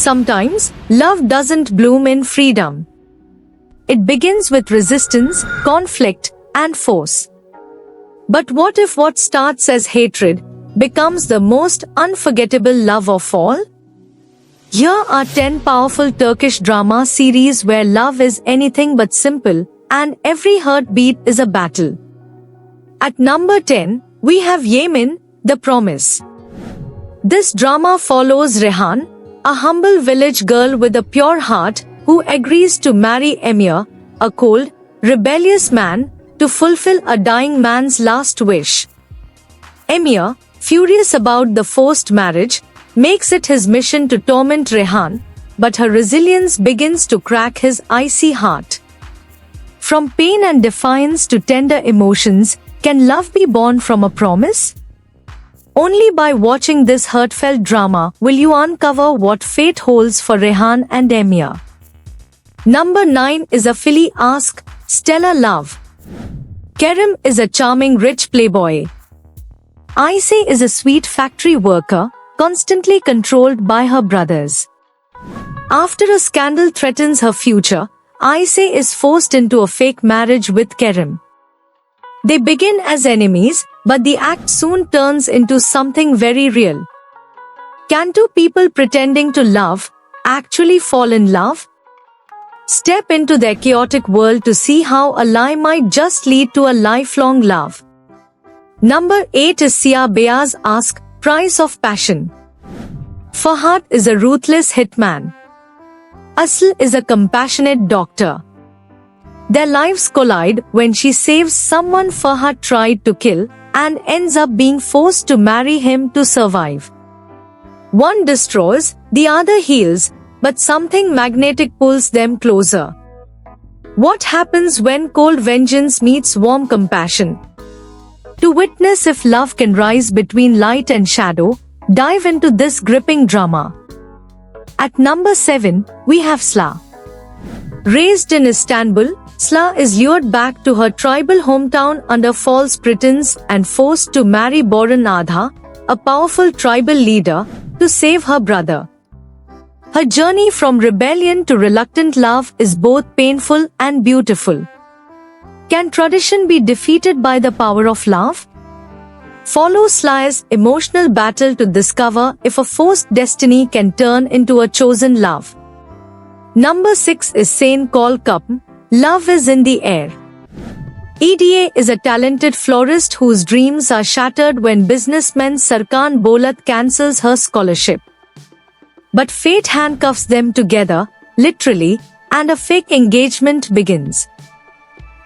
Sometimes, love doesn't bloom in freedom. It begins with resistance, conflict, and force. But what if what starts as hatred becomes the most unforgettable love of all? Here are 10 powerful Turkish drama series where love is anything but simple, and every heartbeat is a battle. At number 10, we have Yemin, The Promise. This drama follows Rehan, a humble village girl with a pure heart who agrees to marry Emir, a cold, rebellious man, to fulfill a dying man's last wish. Emir, furious about the forced marriage, makes it his mission to torment Rehan, but her resilience begins to crack his icy heart. From pain and defiance to tender emotions, can love be born from a promise? Only by watching this heartfelt drama will you uncover what fate holds for Rehan and Emir. Number 9 is Afili Aşk, Stellar Love. Kerem is a charming rich playboy. Ayşe is a sweet factory worker, constantly controlled by her brothers. After a scandal threatens her future, Ayşe is forced into a fake marriage with Kerem. They begin as enemies, but the act soon turns into something very real. Can two people pretending to love actually fall in love? Step into their chaotic world to see how a lie might just lead to a lifelong love. Number 8 is Siyah Beyaz Aşk, Price of Passion. Farhat is a ruthless hitman. Asl is a compassionate doctor. Their lives collide when she saves someone Farhat tried to kill and ends up being forced to marry him to survive. One destroys, the other heals, but something magnetic pulls them closer. What happens when cold vengeance meets warm compassion? To witness if love can rise between light and shadow, dive into this gripping drama. At number 7, we have Sıla. Raised in Istanbul, Sıla is lured back to her tribal hometown under false pretense and forced to marry Boran Adha, a powerful tribal leader, to save her brother. Her journey from rebellion to reluctant love is both painful and beautiful. Can tradition be defeated by the power of love? Follow Sıla's emotional battle to discover if a forced destiny can turn into a chosen love. Number 6 is Sen Kol Kapm, Love is in the Air. EDA is a talented florist whose dreams are shattered when businessman Sarkan Bolat cancels her scholarship. But fate handcuffs them together, literally, and a fake engagement begins.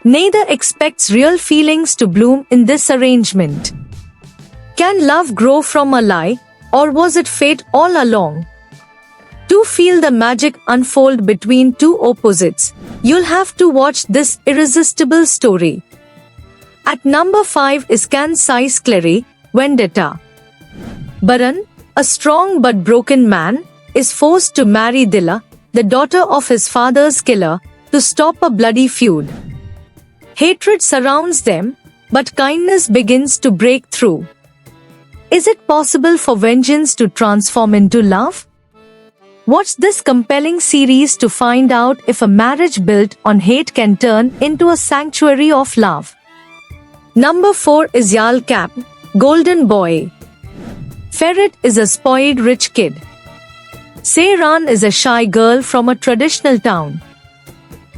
Neither expects real feelings to bloom in this arrangement. Can love grow from a lie, or was it fate all along? To feel the magic unfold between two opposites, you'll have to watch this irresistible story. At number 5 is Can Sai Skleri, Vendetta. Baran, a strong but broken man, is forced to marry Dila, the daughter of his father's killer, to stop a bloody feud. Hatred surrounds them, but kindness begins to break through. Is it possible for vengeance to transform into love? Watch this compelling series to find out if a marriage built on hate can turn into a sanctuary of love. Number 4 is Yal Cap, Golden Boy. Ferit is a spoiled rich kid. Seyran is a shy girl from a traditional town.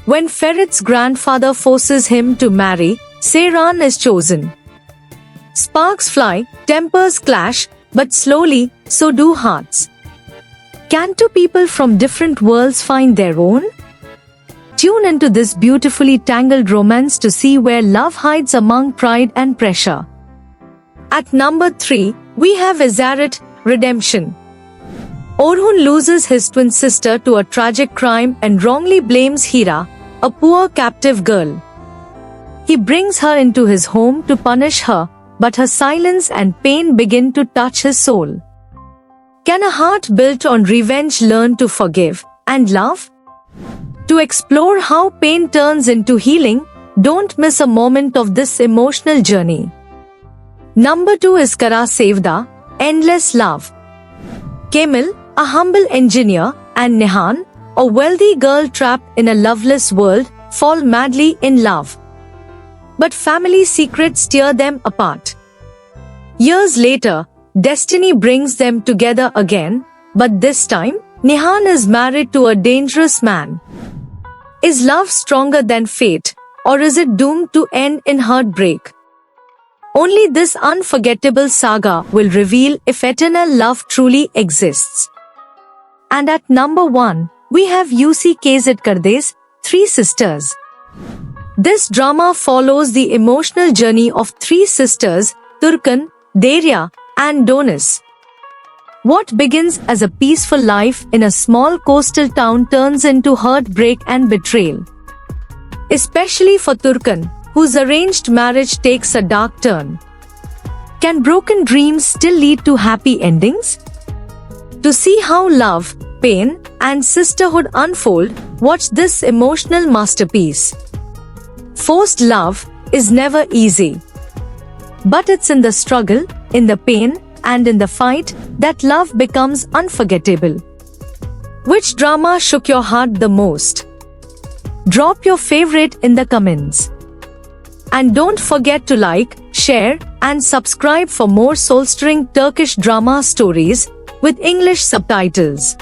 When Ferit's grandfather forces him to marry, Seyran is chosen. Sparks fly, tempers clash, but slowly, so do hearts. Can two people from different worlds find their own? Tune into this beautifully tangled romance to see where love hides among pride and pressure. At number 3, we have Esaret, Redemption. Orhun loses his twin sister to a tragic crime and wrongly blames Hira, a poor captive girl. He brings her into his home to punish her, but her silence and pain begin to touch his soul. Can a heart built on revenge learn to forgive and love? To explore how pain turns into healing, don't miss a moment of this emotional journey. Number 2 is Kara Sevda, Endless Love. Kemal, a humble engineer, and Nihan, a wealthy girl trapped in a loveless world, fall madly in love. But family secrets tear them apart. Years later, destiny brings them together again, but this time, Nihan is married to a dangerous man. Is love stronger than fate, or is it doomed to end in heartbreak? Only this unforgettable saga will reveal if eternal love truly exists. And at number 1, we have UCKZ's Three Sisters. This drama follows the emotional journey of three sisters, Turkan, Derya, and Donis. What begins as a peaceful life in a small coastal town turns into heartbreak and betrayal. Especially for Turkan, whose arranged marriage takes a dark turn. Can broken dreams still lead to happy endings? To see how love, pain, and sisterhood unfold, watch this emotional masterpiece. Forced love is never easy. But it's in the struggle, in the pain, and in the fight that love becomes unforgettable. Which drama shook your heart the most? Drop your favorite in the comments. And don't forget to like, share, and subscribe for more soul-stirring Turkish drama stories with English subtitles.